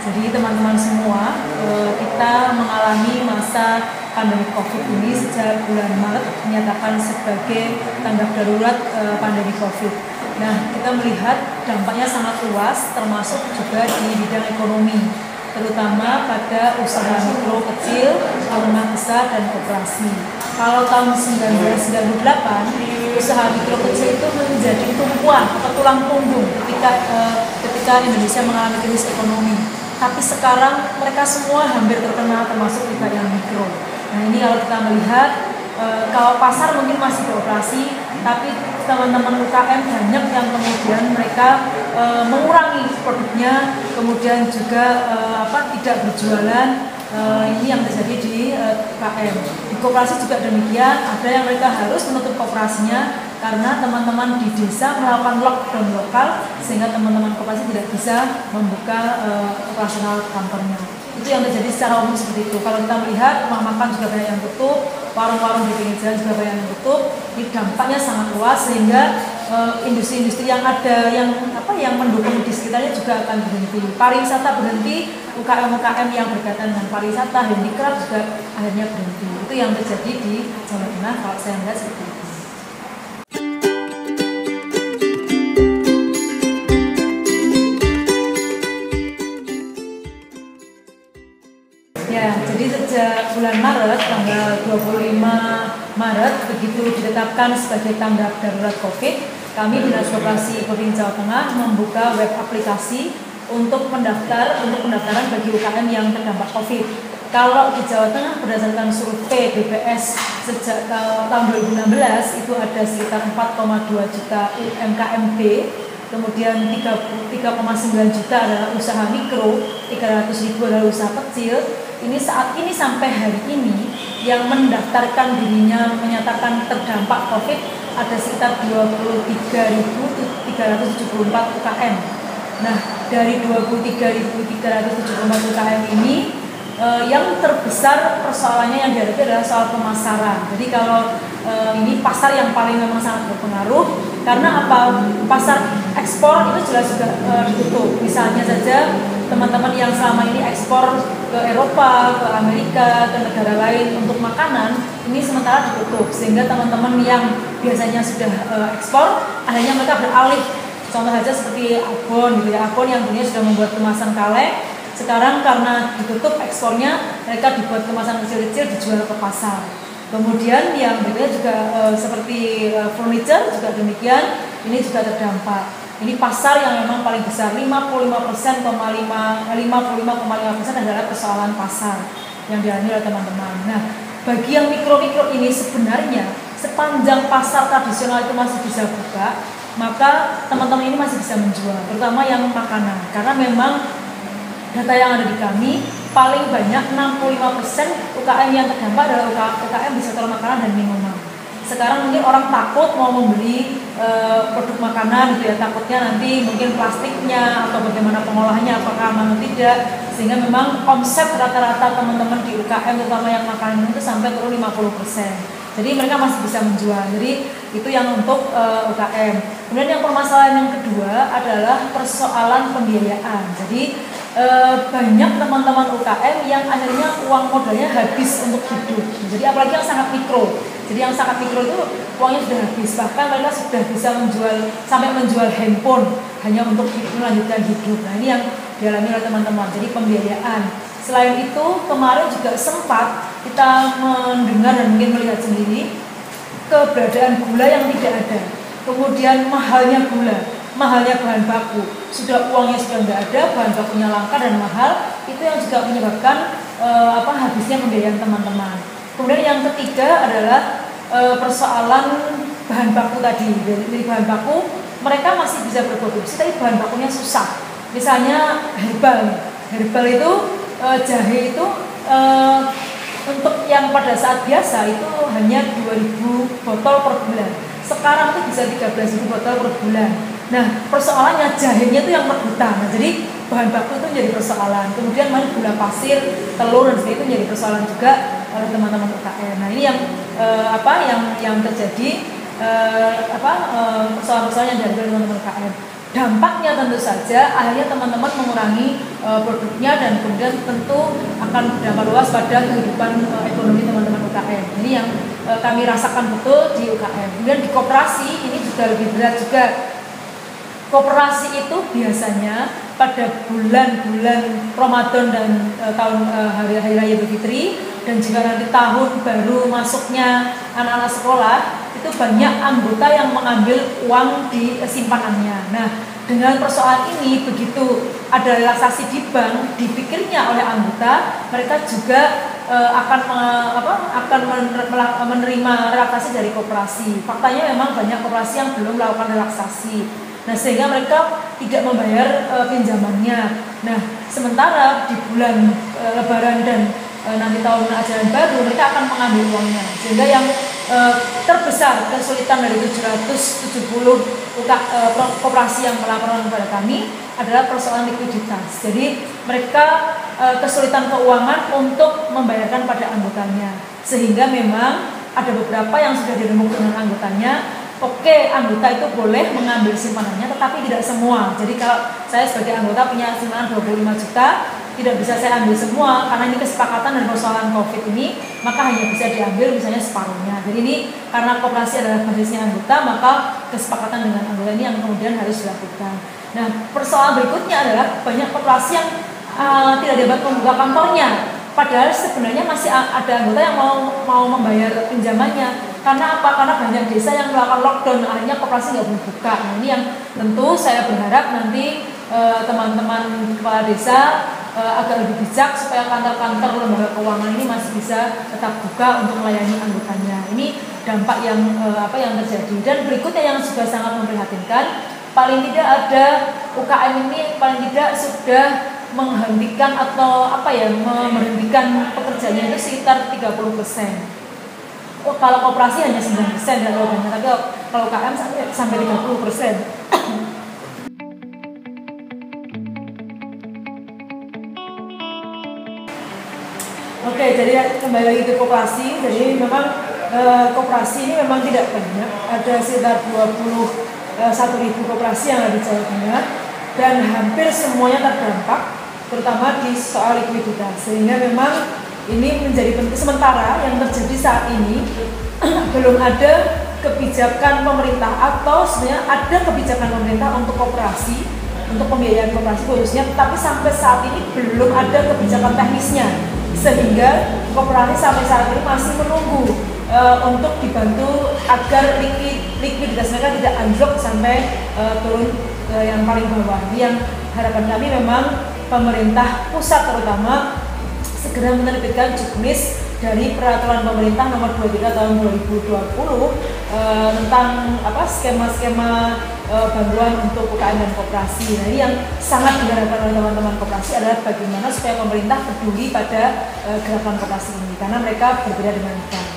Jadi teman-teman semua, kita mengalami masa pandemi COVID ini sejak bulan Maret dinyatakan sebagai tanggap darurat pandemi COVID. Nah, kita melihat dampaknya sangat luas, termasuk juga di bidang ekonomi, terutama pada usaha mikro kecil, menengah besar, dan koperasi. Kalau tahun 1998, usaha mikro kecil itu menjadi tumpuan atau tulang punggung ketika Indonesia mengalami krisis ekonomi. Tapi sekarang mereka semua hampir terkena, termasuk juga yang mikro. Nah, ini kalau kita melihat, kalau pasar mungkin masih beroperasi, tapi teman-teman UKM banyak yang kemudian mereka mengurangi produknya, kemudian juga tidak berjualan. Ini yang terjadi di UKM. Di koperasi juga demikian, ada yang mereka harus menutup koperasinya karena teman-teman di desa melakukan lockdown lokal sehingga teman-teman koperasi tidak bisa membuka operasional kantornya. Itu yang terjadi secara umum seperti itu. Kalau kita melihat, rumah makan juga banyak yang tutup, warung-warung di pinggir jalan juga banyak yang tutup. Ini dampaknya sangat luas sehingga industri-industri yang ada yang mendukung di sekitarnya juga akan berhenti. Pariwisata berhenti, UKM-UKM yang berkaitan dengan pariwisata, handicraft juga akhirnya berhenti. Itu yang terjadi di Jawa Tengah kalau saya melihat seperti itu. Ya, jadi sejak bulan Maret, tanggal 25 Maret, begitu ditetapkan sebagai tanggap darurat COVID, kami Dinas Koperasi Provinsi Jawa Tengah membuka web aplikasi untuk pendaftaran bagi UKM yang terdampak COVID. Kalau di Jawa Tengah berdasarkan survei BPS sejak tahun 2016 itu ada sekitar 4,2 juta UMKMB, kemudian 3,9 juta adalah usaha mikro, 300.000 adalah usaha kecil. Ini saat ini sampai hari ini yang mendaftarkan dirinya menyatakan terdampak COVID ada sekitar 23.374 UKM. Nah, dari 23.374 UKM ini yang terbesar persoalannya yang dihadapi adalah soal pemasaran. Jadi kalau ini pasar yang paling memang sangat berpengaruh karena apa? Pasar ekspor itu jelas juga ditutup. Misalnya saja teman-teman yang selama ini ekspor ke Eropa, ke Amerika, ke negara lain untuk makanan, ini sementara ditutup sehingga teman-teman yang biasanya sudah ekspor akhirnya mereka beralih. Contoh saja seperti Abon gitu ya, Abon yang dulunya sudah membuat kemasan kaleng, sekarang karena ditutup ekspornya, mereka dibuat kemasan kecil-kecil dijual ke pasar. Kemudian yang berikutnya juga seperti furniture juga demikian, ini juga terdampak. Ini pasar yang memang paling besar, 55,5% adalah persoalan pasar yang dialami oleh teman-teman. Nah, bagi yang mikro-mikro ini sebenarnya sepanjang pasar tradisional itu masih bisa buka, maka teman-teman ini masih bisa menjual, terutama yang makanan. Karena memang data yang ada di kami, paling banyak 65% UKM yang terdampak adalah UKM di sektor makanan dan minuman. Sekarang mungkin orang takut mau membeli produk makanan gitu ya, takutnya nanti mungkin plastiknya atau bagaimana pengolahannya apakah aman atau tidak, sehingga memang omset rata-rata teman-teman di UKM terutama yang makanan itu sampai turun 50%. Jadi mereka masih bisa menjual. Jadi itu yang untuk UKM. Kemudian yang permasalahan yang kedua adalah persoalan pembiayaan. Jadi banyak teman-teman UKM yang akhirnya uang modalnya habis untuk hidup. Jadi apalagi yang sangat mikro. Jadi yang sangat mikro itu uangnya sudah habis. Bahkan mereka sudah bisa sampai menjual handphone hanya untuk melanjutkan hidup. Nah, ini yang dialami oleh teman-teman. Jadi pembiayaan. Selain itu kemarin juga sempat kita mendengar dan mungkin melihat sendiri keberadaan gula yang tidak ada. Kemudian mahalnya gula, mahalnya bahan baku, uangnya sudah tidak ada, bahan bakunya langka dan mahal, itu yang juga menyebabkan habisnya pembiayaan teman-teman. Kemudian yang ketiga adalah persoalan bahan baku tadi. Dari bahan baku mereka masih bisa berproduksi, tapi bahan bakunya susah. Misalnya herbal itu jahe itu untuk yang pada saat biasa itu hanya 2.000 botol per bulan. Sekarang itu bisa 13.000 botol per bulan. Nah, persoalannya jahenya itu yang rebutan. Nah, jadi bahan baku itu menjadi persoalan. Kemudian gula pasir, telur dan sebagainya itu menjadi persoalan juga oleh teman-teman UKM. Nah, ini yang terjadi persoalan-persoalan yang dihadapi oleh teman-teman UKM. dampaknya tentu saja akhirnya teman-teman mengurangi produknya dan kemudian tentu akan berdampak luas pada kehidupan ekonomi teman-teman UKM. Ini yang kami rasakan betul di UKM. Kemudian di koperasi ini juga lebih berat juga. Koperasi itu biasanya pada bulan-bulan Ramadan dan hari Raya Idul Fitri dan juga nanti tahun baru masuknya anak-anak sekolah, itu banyak anggota yang mengambil uang di simpanannya. Nah, dengan persoalan ini begitu ada relaksasi di bank, dipikirnya oleh anggota, mereka juga akan menerima relaksasi dari koperasi. Faktanya memang banyak koperasi yang belum melakukan relaksasi. Nah, sehingga mereka tidak membayar pinjamannya. Nah, sementara di bulan Lebaran dan nanti tahun ajaran baru mereka akan mengambil uangnya. Sehingga yang terbesar kesulitan dari 770 koperasi yang melaporkan kepada kami adalah persoalan likuiditas. Jadi mereka kesulitan keuangan untuk membayarkan pada anggotanya. Sehingga memang ada beberapa yang sudah diremuk dengan anggotanya. Oke, anggota itu boleh mengambil simpanannya, tetapi tidak semua. Jadi kalau saya sebagai anggota punya simpanan 25 juta, tidak bisa saya ambil semua karena ini kesepakatan dan persoalan COVID ini, maka hanya bisa diambil misalnya separuhnya. Jadi ini karena koperasi adalah basisnya anggota, maka kesepakatan dengan anggota ini yang kemudian harus dilakukan. Nah, persoalan berikutnya adalah banyak koperasi yang tidak dapat membuka kantornya, padahal sebenarnya masih ada anggota yang mau membayar pinjamannya. Karena apa? Karena banyak desa yang melakukan lockdown, akhirnya koperasi nggak boleh buka. Nah, ini yang tentu saya berharap nanti teman-teman kepala desa agak lebih bijak supaya kantor-kantor lembaga keuangan ini masih bisa tetap buka untuk melayani anggotanya. Ini dampak yang yang terjadi. Dan berikutnya yang juga sangat memprihatinkan, paling tidak ada UKM ini paling tidak sudah menghentikan atau memberhentikan pekerjaannya itu sekitar 30%. Kalau koperasi hanya 9% dan banyak, tapi kalau UKM sampai 30%. Oke, jadi kembali lagi ke koperasi. Jadi memang koperasi ini memang tidak banyak. Ada sekitar 21.000 koperasi yang ada di Jawa Tengah dan hampir semuanya terdampak, terutama di soal likuiditas. Sehingga memang ini menjadi penting. Sementara yang terjadi saat ini belum ada kebijakan pemerintah atau sebenarnya ada kebijakan pemerintah untuk koperasi, untuk pembiayaan koperasi khususnya, tapi sampai saat ini belum ada kebijakan teknisnya, sehingga koperasi sampai saat ini masih menunggu untuk dibantu agar likuiditas mereka tidak anjlok sampai turun ke yang paling bawah. Ini yang harapan kami memang pemerintah pusat terutama segera menerbitkan juknis dari peraturan pemerintah nomor 23 tahun 2020 tentang skema-skema bantuan untuk UKM dan koperasi. Nah, ini yang sangat diharapkan oleh teman-teman koperasi adalah bagaimana supaya pemerintah peduli pada gerakan koperasi ini, karena mereka berbeda dengan kita.